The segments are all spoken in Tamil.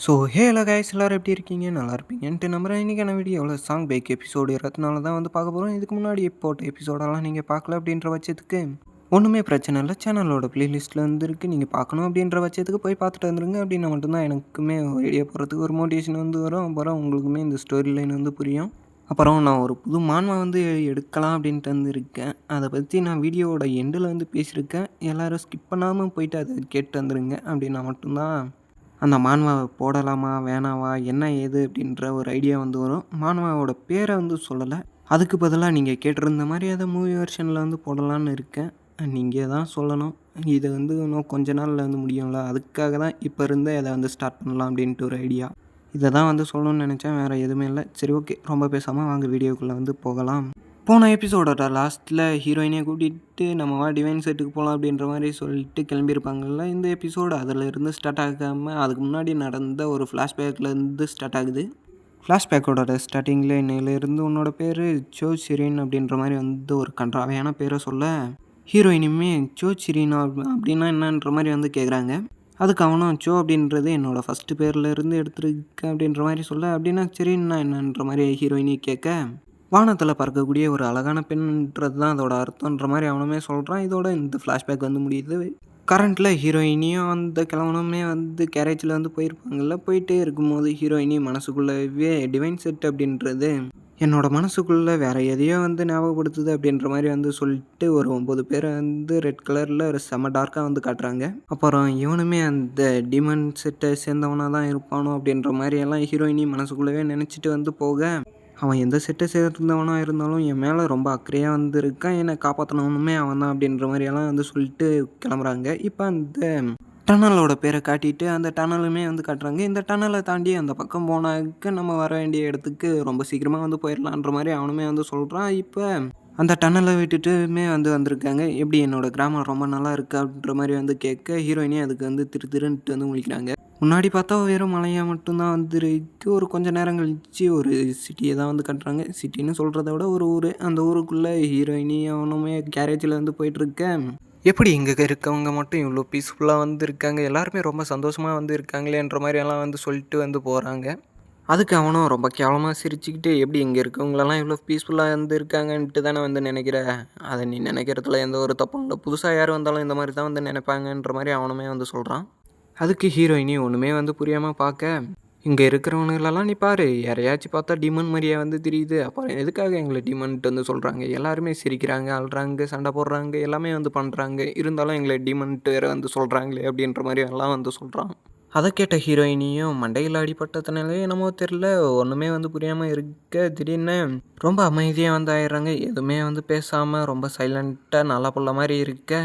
ஹலோ கைஸ் எல்லாரும் எப்படி இருக்கீங்க? நல்லா இருப்பீங்கன்ட்டு நம்புறேன். இன்றைக்கான வீடியோவில் சாங் பைக் எபிசோடு 24 தான் வந்து பார்க்க போகிறோம். இதுக்கு முன்னாடி போட்ட எபிசோடெல்லாம் நீங்கள் பார்க்கல அப்படின்ற பட்சத்துக்கு ஒன்றுமே பிரச்சனை இல்லை. சேனலோட ப்ளேலிஸ்ட்டில் வந்துருக்கு. நீங்கள் பார்க்கணும் அப்படின்ற பட்சத்துக்கு போய் பார்த்துட்டு வந்துருங்க. அப்படின்னா மட்டும்தான் எனக்குமே வீடியோ போடுறதுக்கு ஒரு மோட்டிவேஷன் வந்து வரும். அப்புறம் உங்களுக்குமே இந்த ஸ்டோரி லைன் வந்து புரியும். அப்புறம் நான் ஒரு புது மான்மா வந்து எடுக்கலாம் அப்படின்ட்டு வந்துருக்கேன். அதை பற்றி நான் வீடியோவோட எண்டில் வந்து பேசியிருக்கேன். எல்லோரும் ஸ்கிப் பண்ணாமல் போயிட்டு அதை கேட்டு வந்துருங்க. அப்படின்னா மட்டும்தான் அந்த மான்வாவை போடலாமா வேணாவா என்ன ஏது அப்படின்ற ஒரு ஐடியா வந்து வரும். மான்வாவோட பேரை வந்து சொல்லலை. அதுக்கு பதிலாக நீங்கள் கேட்டிருந்த மாதிரி அதை மூவி வெர்ஷனில் வந்து போடலான்னு இருக்கேன். நீங்கள் தான் சொல்லணும். இதை வந்து இன்னும் கொஞ்ச நாளில் வந்து முடியும்ல, அதுக்காக தான் இப்போ இருந்தே அதை வந்து ஸ்டார்ட் பண்ணலாம் அப்படின்ட்டு ஒரு ஐடியா. இதை தான் வந்து சொல்லணும்னு நினச்சேன், வேறு எதுவுமே இல்லை. சரி, ஓகே, ரொம்ப பேசாமல் வாங்க வீடியோக்குள்ளே வந்து போகலாம். போன எபிசோடோட லாஸ்ட்டில் ஹீரோயினை கூட்டிகிட்டு நம்ம வா டிவைன் செட்டுக்கு போகலாம் அப்படின்ற மாதிரி சொல்லிட்டு கிளம்பியிருப்பாங்கள்ல. இந்த எபிசோடு அதில் இருந்து ஸ்டார்ட் ஆகாமல் அதுக்கு முன்னாடி நடந்த ஒரு ஃப்ளாஷ்பேக்லேருந்து ஸ்டார்ட் ஆகுது. ஃப்ளாஷ்பேக்கோட ஸ்டார்டிங்கில் இன்னையிலேருந்து உன்னோட பேர் சோ சிரின் அப்படின்ற மாதிரி வந்து ஒரு கன்றாவையான பேரை சொல்ல, ஹீரோயினுமே சோ சிரினா அப்படின்னா என்னன்ற மாதிரி வந்து கேட்குறாங்க. அதுக்கு அவனும் சோ அப்படின்றது என்னோடய ஃபஸ்ட்டு பேர்லேருந்து எடுத்துருக்கேன் அப்படின்ற மாதிரி சொல்ல, அப்படின்னா சிரின்னா என்னன்ற மாதிரி ஹீரோயினி கேட்க, வானத்தில் பறக்கக்கூடிய ஒரு அழகான பெண்ன்றது தான் அதோட அர்த்தன்ற மாதிரி அவனுமே சொல்கிறான். இதோட இந்த ஃப்ளாஷ்பேக் வந்து முடியுது. கரண்ட்டில் ஹீரோயினியும் அந்த கிழவனுமே வந்து கேரேஜில் வந்து போயிருப்பாங்கள்ல. போயிட்டே இருக்கும்போது ஹீரோயினி மனசுக்குள்ளவே டிவைன் செட் அப்படின்றது என்னோட மனசுக்குள்ளே வேறு எதையோ வந்து ஞாபகப்படுத்துது அப்படின்ற மாதிரி வந்து சொல்லிட்டு ஒரு 9 பேரை வந்து ரெட் கலரில் ஒரு செம டார்க்காக வந்து காட்டுறாங்க. அப்புறம் இவனுமே அந்த டிமன் செட்டை சேர்ந்தவனாக தான் இருப்பானோ அப்படின்ற மாதிரியெல்லாம் ஹீரோயினி மனசுக்குள்ளவே நினச்சிட்டு வந்து போக, அவன் எந்த செட்டை சேர்ந்தவனாக இருந்தாலும் என் மேலே ரொம்ப அக்கறையாக வந்து இருக்கான், என்னை காப்பாற்றினவனுமே அவன் தான் அப்படின்ற மாதிரியெல்லாம் வந்து சொல்லிட்டு கிளம்புறாங்க. இப்போ அந்த டனலோட பேரை காட்டிட்டு அந்த டனலுமே வந்து காட்டுறாங்க. இந்த டனலை தாண்டி அந்த பக்கம் போனாக்க நம்ம வர வேண்டிய இடத்துக்கு ரொம்ப சீக்கிரமாக வந்து போயிடலான்ற மாதிரி அவனுமே வந்து சொல்கிறான். இப்போ அந்த டனலை விட்டுட்டுமே வந்து வந்திருக்காங்க. எப்படி என்னோடய கிராமம் ரொம்ப நல்லா இருக்குது அப்படின்ற மாதிரி வந்து கேட்க, ஹீரோயினே அதுக்கு வந்து திருன்ட்டு வந்து முழிக்கிறாங்க. முன்னாடி பார்த்தா வெறும் மலையாக மட்டும்தான் வந்துருக்கு. ஒரு கொஞ்சம் நேரம் கழித்து ஒரு சிட்டியை தான் வந்து கட்டுறாங்க. சிட்டின்னு சொல்கிறத விட ஒரு ஊர். அந்த ஊருக்குள்ளே ஹீரோயினி அவனுமே கேரேஜில் வந்து போயிட்டுருக்கேன். எப்படி இங்கே இருக்கவங்க மட்டும் இவ்வளோ பீஸ்ஃபுல்லாக வந்து இருக்காங்க, எல்லாருமே ரொம்ப சந்தோஷமாக வந்து இருக்காங்களேன்ற மாதிரியெல்லாம் வந்து சொல்லிட்டு வந்து போகிறாங்க. அதுக்கு அவனும் ரொம்ப கேவலமாக சிரிச்சுக்கிட்டு, எப்படி இங்கே இருக்கவங்களெல்லாம் இவ்வளோ பீஸ்ஃபுல்லாக வந்து இருக்காங்கன்ட்டு தானே வந்து நினைக்கிற, அதை நீ நினைக்கிறதுல எந்த ஒரு தப்பும் இல்லை, புதுசாக யார் வந்தாலும் இந்த மாதிரி தான் வந்து நினைப்பாங்கன்ற மாதிரி அவனுமே வந்து சொல்கிறான். அதுக்கு ஹீரோயினி ஒன்றுமே வந்து புரியாமல் பார்க்க, இங்கே இருக்கிறவனுங்களெல்லாம் நீ பாரு, யாரையாச்சும் பார்த்தா டிமன் மாதிரியே வந்து தெரியுது, அப்புறம் எதுக்காக எங்களை டிமன்ட்டு வந்து சொல்கிறாங்க, எல்லாருமே சிரிக்கிறாங்க, அழுறாங்க, சண்டை போடுறாங்க, எல்லாமே வந்து பண்ணுறாங்க, இருந்தாலும் எங்களை டிமன்ட்டு வேறு வந்து சொல்கிறாங்களே அப்படின்ற மாதிரி எல்லாம் வந்து சொல்கிறான். அதை கேட்ட ஹீரோயினியும் மண்டையில் அடிபட்டதுனாலே என்னமோ தெரில, ஒன்றுமே வந்து புரியாமல் இருக்க, திடீர்னு ரொம்ப அமைதியாக வந்து ஆயிடுறாங்க. எதுவுமே வந்து பேசாமல் ரொம்ப சைலண்ட்டாக நல்ல புள்ள மாதிரி இருக்க,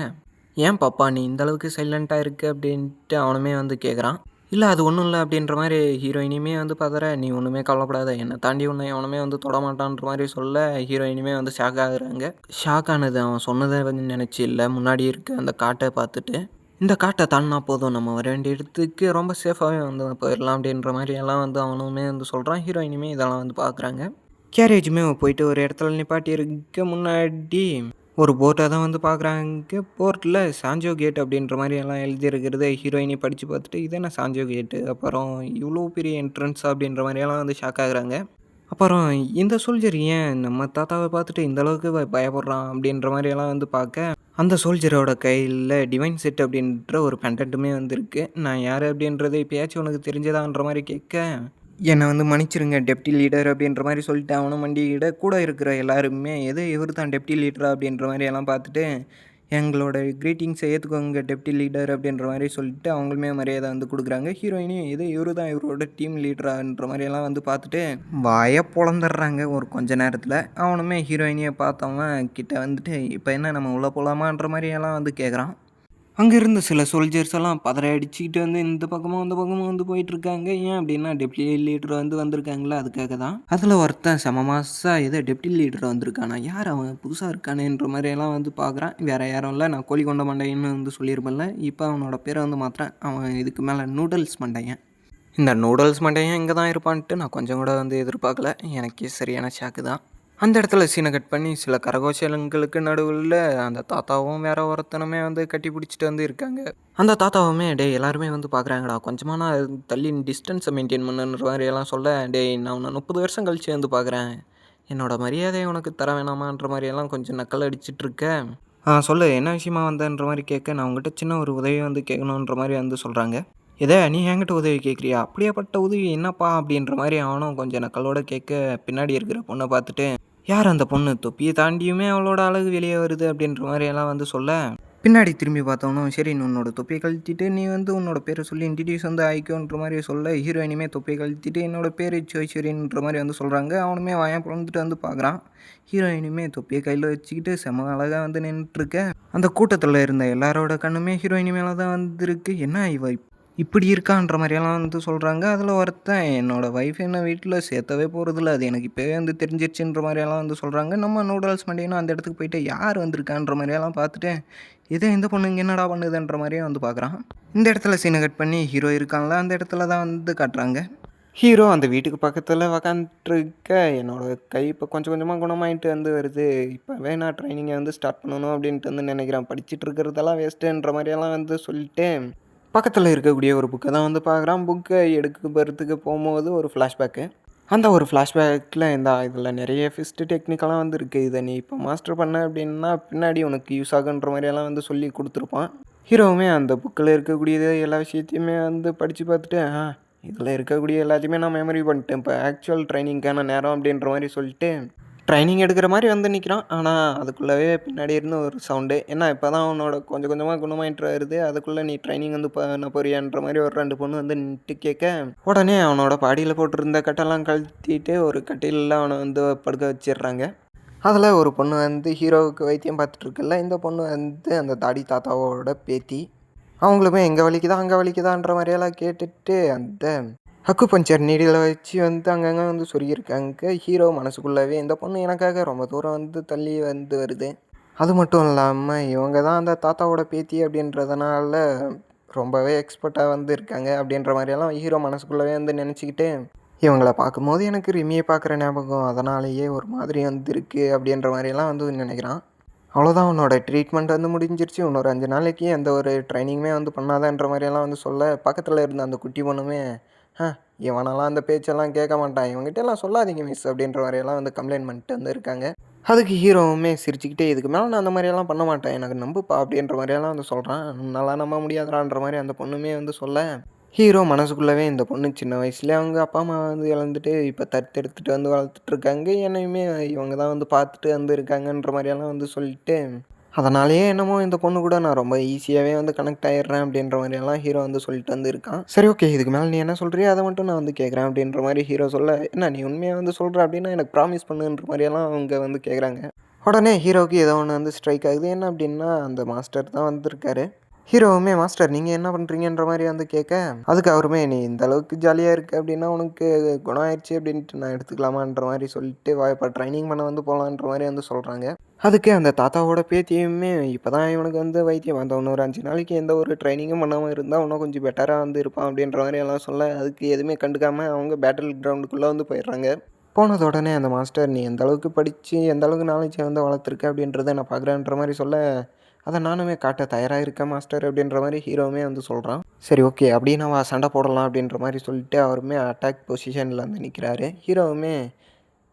ஏன் பாப்பா நீ இந்தளவுக்கு சைலண்ட்டாக இருக்க அப்படின்ட்டு அவனுமே வந்து கேட்குறான். இல்லை அது ஒன்றும் இல்லை அப்படின்ற மாதிரி ஹீரோயினியுமே வந்து பதற, நீ ஒன்றுமே கவலைப்படாத, என்னை தாண்டி உன்னை எவனுமே வந்து தொடமாட்டான்ற மாதிரி சொல்ல, ஹீரோயினுமே வந்து ஷாக் ஆகுறாங்க. ஷாக் ஆனது அவன் சொன்னதை வந்து நினச்சி இல்லை, முன்னாடி இருக்க அந்த காட்டை பார்த்துட்டு, இந்த காட்டை தாண்டினா போதும், நம்ம வர வேண்டிய இடத்துக்கு ரொம்ப சேஃபாகவே வந்து போயிடலாம் அப்படின்ற மாதிரி எல்லாம் வந்து அவனுமே வந்து சொல்கிறான். ஹீரோயினுமே இதெல்லாம் வந்து பார்க்குறாங்க. கேரேஜுமே போயிட்டு ஒரு இடத்துல நிப்பாட்டி இருக்க முன்னாடி ஒரு போர்ட்டை தான் வந்து பார்க்குறாங்க. போர்ட்டில் சாஞ்சோ கேட் அப்படின்ற மாதிரி எல்லாம் எழுதியிருக்கிறத ஹீரோயினி படித்து பார்த்துட்டு, இது என்ன சாஞ்சோ கேட்டு, அப்புறம் இவ்வளோ பெரிய என்ட்ரன்ஸ் அப்படின்ற மாதிரியெல்லாம் வந்து ஷாக் ஆகுறாங்க. அப்புறம் இந்த சோல்ஜர் ஏன் நம்ம தாத்தாவை பார்த்துட்டு இந்தளவுக்கு பயப்படுறான் அப்படின்ற மாதிரியெல்லாம் வந்து பார்க்க, அந்த சோல்ஜரோட கையில் டிவைன் செட் அப்படின்ற ஒரு பெண்டன்ட்டுமே வந்துருக்கு. நான் யார் அப்படின்றது இப்போயாச்சும் உனக்கு தெரிஞ்சதான்ற மாதிரி கேட்க, என்னை வந்து மன்னிச்சிருங்க டெப்டி லீடர் அப்படின்ற மாதிரி சொல்லிட்டு அவனும் மண்டியிட, கூட இருக்கிற எல்லாருமே எது இவர் தான் டெப்டி லீடரா அப்படின்ற மாதிரி எல்லாம் பார்த்துட்டு, எங்களோட க்ரீட்டிங்ஸை ஏற்றுக்கோங்க டெப்டி லீடர் அப்படின்ற மாதிரி சொல்லிட்டு அவங்களுமே மரியாதை வந்து கொடுக்குறாங்க. ஹீரோயினியும் இது இவர் தான் இவரோட டீம் லீடரான்ற மாதிரியெல்லாம் வந்து பார்த்துட்டு வாயை பொழந்துடுறாங்க ஒரு கொஞ்ச நேரத்தில். அவனுமே ஹீரோயினியை பார்த்தவன் கிட்ட வந்துட்டு, இப்போ என்ன நம்ம உள்ளே போகலாமான்ற மாதிரியெல்லாம் வந்து கேட்குறான். அங்கே இருந்த சில சோல்ஜர்ஸ் எல்லாம் பதற அடிச்சுக்கிட்டு வந்து இந்த பக்கமும் அந்த பக்கமும் வந்து போயிட்டுருக்காங்க. ஏன் அப்படின்னா டெப்டி லீடர் வந்து வந்திருக்காங்களா, அதுக்காக தான். அதில் ஒருத்தன் செம மாசாக ஏதோ டெப்டி லீடர் வந்திருக்கானா, யார் அவன் புதுசாக இருக்கானேன்ற மாதிரியெல்லாம் வந்து பார்க்குறான். வேறு யாரும் இல்லை, நான் கோழி கொண்ட மண்டைன்னு வந்து சொல்லியிருப்பேன்ல, இப்போ அவனோட பேரை வந்து மாற்றுறேன். அவன் இதுக்கு மேலே நூடுல்ஸ் மண்டையன். இந்த நூடுல்ஸ் மண்டையன் இங்கே தான் இருப்பான்ட்டு நான் கொஞ்சம் கூட வந்து எதிர்பார்க்கல. எனக்கே சரியான ஷாக்கு தான். அந்த இடத்துல சீனை கட் பண்ணி சில கரகோஷங்களுக்கு நடுவுல அந்த தாத்தாவும் வேற ஒருத்தனுமே வந்து கட்டி பிடிச்சிட்டு வந்து இருக்காங்க. அந்த தாத்தாவுமே, "டேய் எல்லாருமே வந்து பார்க்குறாங்கடா. கொஞ்சமா நான் தள்ளி டிஸ்டன்ஸை மெயின்டெயின் பண்ணுன்ற மாரியெல்லாம் சொல்ல, டேய் நான் உன்ன 30 வருஷம் கழிச்சு வந்து பார்க்குறேன். என்னோட மரியாதைய உனக்கு தர வேணாமான்ற மாரியெல்லாம் கொஞ்சம் நக்கல் அடிச்சிட்டு இருக்க. சொல்லு என்ன விஷயமா வந்தன்ற மாரி கேட்க, நான் உன்கிட்ட சின்ன ஒரு உதவி வந்து கேட்கணுன்ற மாரி வந்து சொல்றாங்க. எத நீ என்கிட்ட உதவி கேட்குறியா? அப்படியாப்பட்ட உதவி என்னப்பா? அப்படின்ற மாரி அவனும் கொஞ்சம் நக்கலோட கேட்க, பின்னாடி இருக்கிற பொண்ண பார்த்துட்டு, யார் அந்த பொண்ணு? தொப்பிய தாண்டியுமே அவளோட அழகு வெளிய வருது அப்படின்ற மாரியெல்லாம் வந்து சொல்ல, பின்னாடி திரும்பி பார்த்தவனும், சரி நீ உன்னோட தொப்பிய கழட்டிட்டு நீ வந்து உன்னோட பேர சொல்லி இன்ட்ரோடியூஸ் வந்து ஆயிக்கோன்ற மாரி சொல்ல, ஹீரோயினுமே தொப்பிய கழட்டிட்டு என்னோட பேரு ஜோய்ஸ்வரின்ற மாரி வந்து சொல்றாங்க. அவனுமே வாய பொளந்துட்டு வந்து பார்க்குறான். ஹீரோயினுமே தொப்பிய கையில வச்சுக்கிட்டு செம்ம அழகா வந்து நின்னுட்ருக்க. அந்த கூட்டத்துல இருந்த எல்லாரோட கண்ணுமே ஹீரோயினி மேல தான் வந்திருக்கு. என்ன இவ இப்படி இருக்கான்ற மாரியெல்லாம் வந்து சொல்றாங்க. அதுல ஒருத்தன், என்னோட ஒய்ஃப் என்ன வீட்ல சேர்த்தவே போறதில்ல. அது எனக்கு இப்பவே வந்து தெரிஞ்சிருச்சுன்ற மாரியெல்லாம் வந்து சொல்றாங்க. நம்ம நூடுல்ஸ் மண்டியனும் அந்த இடத்துக்கு போயிட்டு யார் வந்திருக்கான்ற மாரியெல்லாம் பார்த்துட்டு, இந்த பொண்ணு இங்க என்னடா பண்ணுதுன்ற மாரியே வந்து பார்க்குறான். இந்த இடத்துல சீன கட் பண்ணி ஹீரோ இருக்கான்ல, அந்த இடத்துல தான் வந்து காட்டுறாங்க. ஹீரோ அந்த வீட்டுக்கு பக்கத்துல உக்காந்துட்ருக்க, என்னோட கை இப்போ கொஞ்சம் கொஞ்சமா குணமாயிட்டு வந்து வருது. இப்பவே நான் ட்ரைனிங்க வந்து ஸ்டார்ட் பண்ணணும் அப்படின்ட்டு வந்து நினைக்கிறேன். படிச்சுட்டு இருக்கிறதெல்லாம் வேஸ்ட்டுன்ற மாரியெல்லாம் வந்து சொல்லிட்டு, பக்கத்துல இருக்கக்கூடிய ஒரு புக்க தான் வந்து பார்க்குறான். புக்க எடுக்கறதுக்கு போம்போது ஒரு ஃப்ளாஷ்பேக்கு. அந்த ஒரு ஃப்ளாஷ்பேக்கில இதில நிறைய ஃபிஸ்ட் டெக்னிக்கெல்லாம் வந்து இருக்கு. இத நீ இப்போ மாஸ்டர் பண்ண அப்படின்னா, பின்னாடி உனக்கு யூஸ் ஆகுன்ற மாரியெல்லாம் வந்து சொல்லி குடுத்துருப்பான். ஹீரோவுமே அந்த புக்கில இருக்கக்கூடியது எல்லா விஷயத்தையுமே வந்து படிச்சு பார்த்துட்டு, இதில இருக்கக்கூடிய எல்லாத்தையுமே நான் மெமரி பண்ணிட்டேன். இப்போ ஆக்சுவல் ட்ரைனிங்க்கான நேரம் அப்படின்ற மாரி சொல்லிட்டு, ட்ரைனிங் எடுக்கிற மாரி வந்து நிற்கிறான். ஆனா, அதுக்குள்ளவே பின்னாடி இருந்து ஒரு சவுண்டு, "என்ன இப்போ தான் உன்னோட கொஞ்சம் கொஞ்சமா குணமாயிட்டு வருது. அதுக்குள்ள நீ ட்ரைனிங் வந்து பண்ண போறியான்ற" மாரி ஒரு 2 பொண்ணு வந்து நின்னுட்டு கேட்க, உடனே அவனோட பாடியில போட்டிருந்த கட்டெல்லாம் கழட்டிட்டு ஒரு கட்டில்ல அவன வந்து படுக்க வச்சிடுறாங்க. அதில ஒரு பொண்ணு வந்து ஹீரோவுக்கு வைத்தியம் பார்த்துட்டு இருக்குல்ல, இந்த பொண்ணு வந்து அந்த தாடி தாத்தாவோட பேத்தி. அவங்களுமே எங்க வலிக்குதா, அங்க வலிக்குதான்ற மாரியெல்லாம் கேட்டுட்டு, அந்த அக்குபஞ்சர் நீடில வச்சு வந்து அங்கங்க வந்து சொருகியிருக்காங்க. ஹீரோ மனசுக்குள்ளவே இந்த பொண்ணு எனக்காக ரொம்ப தூரம் வந்து தள்ளி வந்து வருது. அது மட்டும் இல்லாம, இவங்க தான் அந்த தாத்தாவோட பேத்தி அப்படின்றதுனால ரொம்பவே எக்ஸ்பர்ட்டா வந்து இருக்காங்க அப்படின்ற மாரியெல்லாம் ஹீரோ மனசுக்குள்ளவே வந்து நெனச்சுக்கிட்டு, இவங்கள பார்க்கும்போது எனக்கு ரிமிய பார்க்குற ஞாபகம். அதனாலேயே ஒரு மாதிரி வந்திருக்கு அப்படின்ற மாரியெல்லாம் வந்து நெனைக்கிறான். அவ்வளோதான் உன்னோட ட்ரீட்மெண்ட் வந்து முடிஞ்சிருச்சு. இன்னொரு 5 நாளைக்கு எந்த ஒரு ட்ரைனிங்குமே வந்து பண்ணாதன்ற மாரியெல்லாம் வந்து சொல்ல, பக்கத்துல இருந்த அந்த குட்டி பொண்ணுமே, "ஹ இவனெல்லாம் அந்த பேச்செல்லாம் கேட்க மாட்டான். இவன்கிட்டலாம் சொல்லாதீங்க மிஸ்" அப்படின்ற மாரியெல்லாம் வந்து கம்ப்ளைண்ட் பண்ணிட்டு வந்து இருக்காங்க. அதுக்கு ஹீரோவுமே சிரிச்சுக்கிட்டே, "இதுக்கு மேல நான் அந்த மாரியெல்லாம் பண்ண மாட்டேன். எனக்கு நம்புப்பா" அப்படின்ற மாரியெல்லாம் வந்து சொல்றான். "உன்னால நம்ப முடியாதுடான்ற" மாரி அந்த பொண்ணுமே வந்து சொல்ல, ஹீரோ மனசுக்குள்ளவே இந்த பொண்ணு சின்ன வயசுலயே அவங்க அப்பா, அம்மா வந்து இழந்துட்டு, இப்ப தத்தெடுத்துட்டு வந்து வளர்த்துட்ருக்காங்க. என்னையுமே இவங்க தான் வந்து பார்த்துட்டு வந்து இருக்காங்கன்ற மாரியெல்லாம் வந்து சொல்லிட்டு, அதனாலேயே என்னமோ இந்த பொண்ணு கூட நான் ரொம்ப ஈஸியாவே வந்து கனெக்ட் ஆயிடுறேன் அப்படின்ற மாரியெல்லாம் ஹீரோ வந்து சொல்லிட்டு வந்து இருக்கான். சரி ஓகே, இதுக்கு மேல நீ என்ன சொல்றியோ அத மட்டும் நான் வந்து கேட்குறேன் அப்படின்ற மாரி ஹீரோ சொல்ல, "என்ன நீ உண்மையா வந்து சொல்ற அப்படின்னா எனக்கு ப்ராமிஸ் பண்ணுன்ற" மாரியெல்லாம் அவங்க வந்து கேட்குறாங்க. உடனே ஹீரோவுக்கு ஏதோ ஒண்ணு வந்து ஸ்ட்ரைக் ஆகுது. என்ன அப்படின்னா, அந்த மாஸ்டர் தான் வந்திருக்காரு. ஹீரோவுமே, "மாஸ்டர் நீங்க என்ன பண்றீங்கன்ற" மாரி வந்து கேட்க, அதுக்கு அவருமே, "நீ இந்த அளவுக்கு ஜாலியா இருக்க அப்படின்னா உனக்கு குணம் ஆயிடுச்சு அப்படின்ட்டு நான் எடுத்துக்கலாமான்ற" மாரி சொல்லிட்டு, "வா இப்ப ட்ரைனிங் பண்ண வந்து போலான்ற" மாரி வந்து சொல்றாங்க. அதுக்கு அந்த தாத்தாவோட பேத்தியுமே, "இப்பதான் இவனுக்கு வந்து வைத்தியம் அந்த இன்னொரு 5 நாளைக்கு எந்த ஒரு ட்ரைனிங்கும் பண்ணாம இருந்தா இன்னும் கொஞ்சம் பெட்டரா வந்து இருப்பான்" அப்படின்ற மாரி எல்லாம் சொல்ல, அதுக்கு எதுவுமே கண்டுக்காம அவங்க பேட்டில் கிரவுண்டுக்குள்ள வந்து போயிடுறாங்க. போனது உடனே அந்த மாஸ்டர், "நீ எந்த அளவுக்கு படிச்சு, எந்த அளவுக்கு நாலேட்ஜ வந்து வளர்த்துருக்க அப்படின்றத நான் பார்க்குறேன்ற" மாரி சொல்ல, "அத நானுமே காட்ட தயாரா இருக்கேன் மாஸ்டர்" அப்படின்ற மாரி ஹீரோவுமே வந்து சொல்றான். சரி ஓகே, அப்படின்னா வா சண்ட போடலாம் அப்படின்ற மாரி சொல்லிட்டு அவருமே அட்டாக் பொசிஷன்ல வந்து நிக்கிறாரு. ஹீரோவுமே,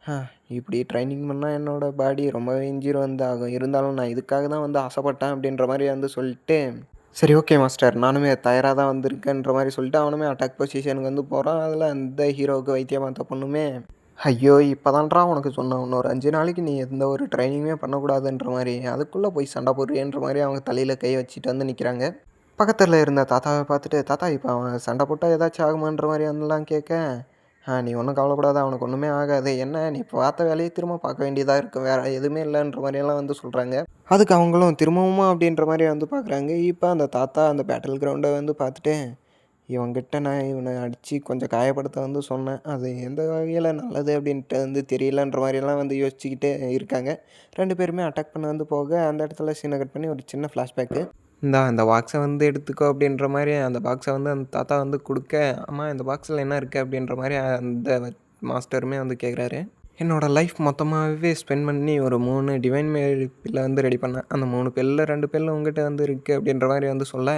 "ஹ இப்படி ட்ரைனிங் பண்ணா என்னோட பாடி ரொம்பவே இன்ஜூர் வந்து ஆகும். இருந்தாலும் நான் இதுக்காக தான் வந்து ஆசைப்பட்டேன்" அப்படின்ற மாரி வந்து சொல்லிட்டு, "சரி ஓகே மாஸ்டர், நானுமே தயாரா தான் வந்திருக்கேன்ற" மாரி சொல்லிட்டு அவனுமே அட்டாக் பொசிஷனுக்கு வந்து போறான். அதில அந்த ஹீரோவுக்கு வைத்தியம் பார்த்த பொண்ணுமே, "ஐயோ! இப்பதான்டா உனக்கு சொன்னேன். இன்னொரு 5 நாளைக்கு நீ எந்த ஒரு ட்ரைனிங்குமே பண்ணக்கூடாதுன்ற மாரி. அதுக்குள்ள போய் சண்ட போடுறியேன்ற" மாரி அவங்க தலையில கை வச்சுட்டு வந்து நிக்கிறாங்க. பக்கத்துல இருந்த தாத்தாவ பார்த்துட்டு, "தாத்தா இப்ப அவன் சண்ட போட்டா ஏதாச்சும் ஆகுமான்ற" மாரி வந்துலாம் கேட்க, நீ ஒண்ணும் கவலைப்படாத. அவனுக்கு ஒண்ணுமே ஆகாது. என்ன நீ பார்த்த வேலைய திரும்ப பார்க்க வேண்டியதா இருக்கும். வேற எதுவுமே இல்லன்ற" மாரியெல்லாம் வந்து சொல்றாங்க. அதுக்கு அவங்களும் திரும்பவுமா அப்படின்ற மாரி வந்து பார்க்குறாங்க. இப்ப அந்த தாத்தா அந்த பேட்டில் கிரவுண்ட வந்து பார்த்துட்டு, இவன்கிட்ட நான் இவன அடிச்சு கொஞ்சம் காயப்படுத்த வந்து சொன்னேன். அது எந்த வகையில நல்லது அப்படின்ட்டு வந்து தெரியலன்ற மாரியெல்லாம் வந்து யோசிச்சுக்கிட்டே இருக்காங்க. 2 பேருமே அட்டாக் பண்ண வந்து போக, அந்த இடத்துல சீன கட் பண்ணி ஒரு சின்ன ஃப்ளாஷ்பேக்கு. இந்த பாக்ஸ வந்து எடுத்துக்கோ அப்படின்ற மாரி அந்த பாக்ஸ வந்து அந்த தாத்தா வந்து குடுக்க, அம்மா இந்த பாக்ஸ்ல என்ன இருக்கு அப்படின்ற மாரி அந்த மாஸ்டருமே வந்து கேட்குறாரு. என்னோடய லைஃப் மொத்தமாகவே ஸ்பெண்ட் பண்ணி ஒரு 3 டிவைன் மேல் பில்லை வந்து ரெடி பண்ணேன். அந்த 3 பில்ல 2 பில்லு உங்ககிட்ட வந்து இருக்குது அப்படின்ற மாதிரி வந்து சொல்ல,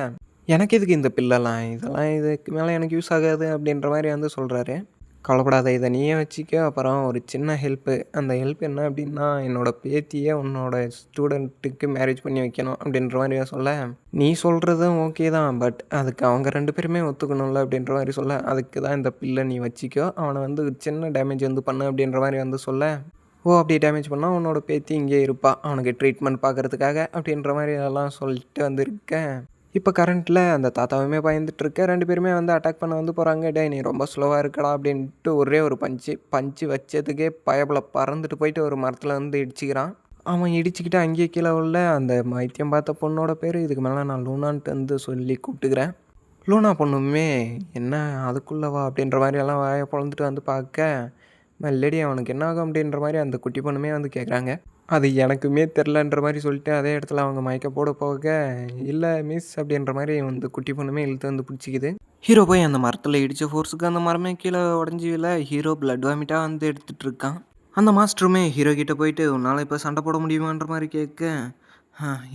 எனக்கு எதுக்கு இந்த பில்லெல்லாம், இதெல்லாம் இதுக்கு மேலே எனக்கு யூஸ் ஆகாது அப்படின்ற மாதிரி வந்து சொல்கிறாரு. கவலைப்படாத, இதை நீயே வச்சுக்க. அப்புறம் ஒரு சின்ன ஹெல்ப்பு, அந்த ஹெல்ப் என்ன அப்படின்னா, என்னோடய பேத்தியை உன்னோட ஸ்டூடெண்ட்டுக்கு மேரேஜ் பண்ணி வைக்கணும் அப்படின்ற மாதிரி சொல்ல, நீ சொல்கிறதும் ஓகே தான், பட் அதுக்கு அவங்க 2 பேருமே ஒத்துக்கணும்ல அப்படின்ற மாதிரி சொல்ல, அதுக்கு தான் இந்த பில்லை நீ வச்சுக்கோ, அவனை வந்து சின்ன டேமேஜ் வந்து பண்ணு அப்படின்ற மாதிரி வந்து சொல்ல, ஓ அப்படி டேமேஜ் பண்ணால் உன்னோட பேத்தி இங்கே இருப்பா அவனுக்கு ட்ரீட்மெண்ட் பார்க்குறதுக்காக அப்படின்ற மாதிரி எல்லாம் சொல்லிட்டு வந்துருக்கேன். இப்போ கரண்ட்டில் அந்த தாத்தாவுமே பயந்துட்டுருக்க, 2 பேருமே வந்து அட்டாக் பண்ண வந்து போகிறாங்க. டேய் நீ ரொம்ப ஸ்லோவாக இருக்கடா அப்படின்ட்டு ஒரே ஒரு பஞ்சு வச்சதுக்கே பயபுல பறந்துட்டு போயிட்டு ஒரு மரத்தில் வந்து இடிச்சிக்கிறான். அவன் இடிச்சுக்கிட்டு அங்கேயே கீழே உள்ள அந்த வைத்தியம் பார்த்த பொண்ணோட பேர் இதுக்கு மேலே நான் லூனான்ட்டு வந்து சொல்லி கூப்பிட்டுக்கிறேன். லூனா பொண்ணுமே என்ன அதுக்குள்ளவா அப்படின்ற மாதிரி எல்லாம் வாயை பொழந்துட்டு வந்து பார்க்க, மெல்லடி அவனுக்கு என்ன ஆகும் அப்படின்ற மாதிரி அந்த குட்டி பொண்ணுமே வந்து கேட்குறாங்க. அது எனக்குமே தெரிலன்ற மாதிரி சொல்லிட்டு அதே இடத்துல அவங்க மயக்க போட போக, இல்லை மிஸ் அப்படின்ற மாதிரி வந்து குட்டி பொண்ணுமே இழுத்து வந்து பிடிச்சிக்குது. ஹீரோ போய் அந்த மரத்தில் இடித்த ஃபோர்ஸுக்கு அந்த மரமே கீழே உடஞ்சி இல்லை, ஹீரோ பிளட் வாமிட்டாக வந்து எடுத்துகிட்டு இருக்கான். அந்த மாஸ்டருமே ஹீரோ கிட்டே போயிட்டு உன்னால் இப்போ சண்டை போட முடியுமான்ற மாதிரி கேட்க,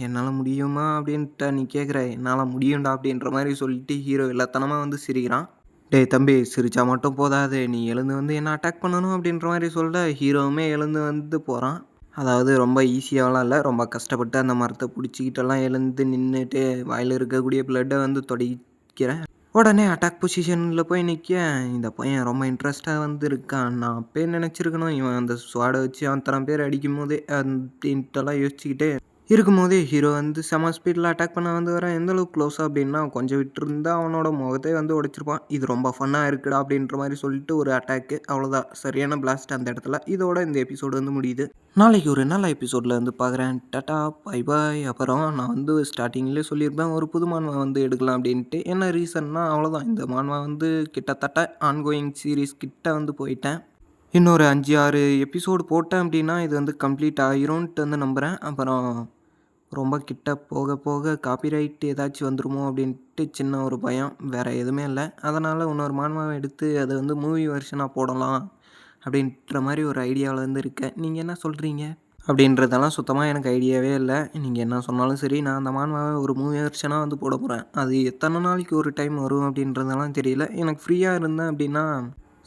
என்னால் முடியுமா அப்படின்ட்டு நீ கேட்குற, என்னால் முடியும்டா அப்படின்ற மாதிரி சொல்லிட்டு ஹீரோ இல்லத்தனமாக வந்து சிரிக்கிறான். டேய் தம்பி, சிரிச்சா மட்டும் போதாது, நீ எழுந்து வந்து என்ன அட்டாக் பண்ணணும் அப்படின்ற மாதிரி சொல்ல, ஹீரோவுமே எழுந்து வந்து போகிறான். அதாவது ரொம்ப ஈஸியாகலாம் இல்லை, ரொம்ப கஷ்டப்பட்டு அந்த மரத்தை பிடிச்சிக்கிட்டெல்லாம் எழுந்து நின்றுட்டு வாயில் இருக்கக்கூடிய பிளட்டை வந்து தொடைக்கிறேன். உடனே அட்டாக் பொசிஷனில் போய் நிற்க, இந்த பையன் ரொம்ப இன்ட்ரெஸ்ட்டாக வந்து இருக்கான். நான் அப்பயே நினச்சிருக்கணும், இவன் அந்த ஸ்வாடை வச்சு அவன் தரம் பேர் அடிக்கும் போதே அப்படின்ட்டுலாம் யோசிச்சுக்கிட்டு இருக்கும்போதே ஹீரோ வந்து செம ஸ்பீடில் அட்டாக் பண்ண வந்து வரேன். எந்தளவுக்கு க்ளோஸாக அப்படின்னா, கொஞ்சம் விட்டுருந்தா அவனோட முகத்தை வந்து உடைச்சிருப்பான். இது ரொம்ப ஃபன்னாக இருக்குடா அப்படின்ற மாதிரி சொல்லிட்டு ஒரு அட்டாக்கு, அவ்வளோதான், சரியான பிளாஸ்ட் அந்த இடத்துல. இதோட இந்த எபிசோடு வந்து முடியுது. நாளைக்கு ஒரு நல்ல எபிசோடில் வந்து பார்க்குறேன். Tata bye bye. அப்புறம் நான் வந்து ஸ்டார்டிங்லேயே சொல்லியிருப்பேன் ஒரு புது மான்வா வந்து எடுக்கலாம் அப்படின்ட்டு. என்ன ரீசன்னா அவ்வளோதான், இந்த மான்வா வந்து கிட்டத்தட்ட ஆன்கோயிங் சீரீஸ் கிட்ட வந்து போயிட்டேன். இன்னொரு 5, 6 எபிசோடு போட்டேன் அப்படின்னா இது வந்து கம்ப்ளீட் ஆகிரும்ன்ட்டு வந்து நம்புகிறேன். அப்புறம் ரொம்ப கிட்ட போக போக காப்பிரைட் ஏதாச்சும் வந்துருமோ அப்படின்ட்டு சின்ன ஒரு பயம், வேறு எதுவுமே இல்லை. அதனால் இன்னொரு மான்வாவை எடுத்து அதை வந்து மூவி வெர்ஷனாக போடலாம் அப்படின்ற மாதிரி ஒரு ஐடியாவில் வந்து இருக்கேன். நீங்கள் என்ன சொல்கிறீங்க அப்படின்றதெல்லாம் சுத்தமாக எனக்கு ஐடியாவே இல்லை. நீங்கள் என்ன சொன்னாலும் சரி, நான் அந்த மான்வாவை ஒரு மூவி வெர்ஷனாக வந்து போட போகிறேன். அது எத்தனை நாளைக்கு ஒரு டைம் வரும் அப்படின்றதெல்லாம் தெரியல. எனக்கு ஃப்ரீயாக இருந்தேன் அப்படின்னா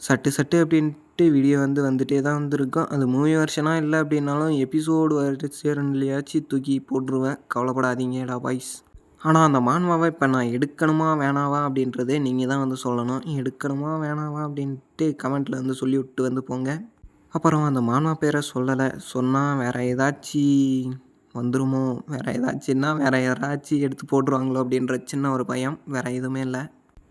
சட்டு அப்படின்ட்டு வீடியோ வந்து வந்துகிட்டே தான் வந்துருக்கும். அது மூவி வெர்ஷனாக இல்லை அப்படின்னாலும் எபிசோடு வெர்ஷன்லையாச்சும் தூக்கி போட்டுருவேன். கவலைப்படாதீங்கடா பாய்ஸ். ஆனால் அந்த மான்வாவை இப்போ நான் எடுக்கணுமா வேணாவா அப்படின்றதே நீங்கள் தான் வந்து சொல்லணும். எடுக்கணுமா வேணாவா அப்படின்ட்டு கமெண்ட்டில் வந்து சொல்லி விட்டு வந்து போங்க. அப்புறம் அந்த மான்வா பேரை சொல்லலை, சொன்னால் வேறு ஏதாச்சும் வந்துருமோ, வேறு ஏதாச்சுன்னா வேறு யாராச்சும் எடுத்து போட்டுருவாங்களோ அப்படின்ற சின்ன ஒரு பயம், வேறு எதுவுமே இல்லை.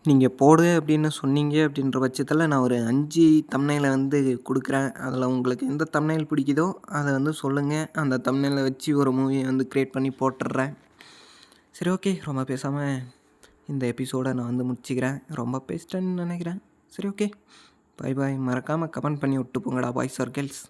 நீங்கள் போடு அப்படின்னு சொன்னீங்க அப்படின்ற பட்சத்தில் நான் ஒரு 5 தம்ப்நெயிலை வந்து கொடுக்குறேன். அதில் உங்களுக்கு எந்த தம்ப்நெயில் பிடிக்குதோ அதை வந்து சொல்லுங்கள். அந்த தம்ப்நெயிலை வச்சு ஒரு மூவியை வந்து க்ரியேட் பண்ணி போட்டுடுறேன். சரி ஓகே, ரொம்ப பேசாமல் இந்த எபிசோடை நான் வந்து முடிச்சுக்கிறேன். ரொம்ப பேசிட்டேன்னு நினைக்கிறேன். சரி ஓகே, பாய் பாய். மறக்காமல் கமெண்ட் பண்ணி விட்டு போங்கடா பாய்ஸ் ஆர் கேர்ள்ஸ்.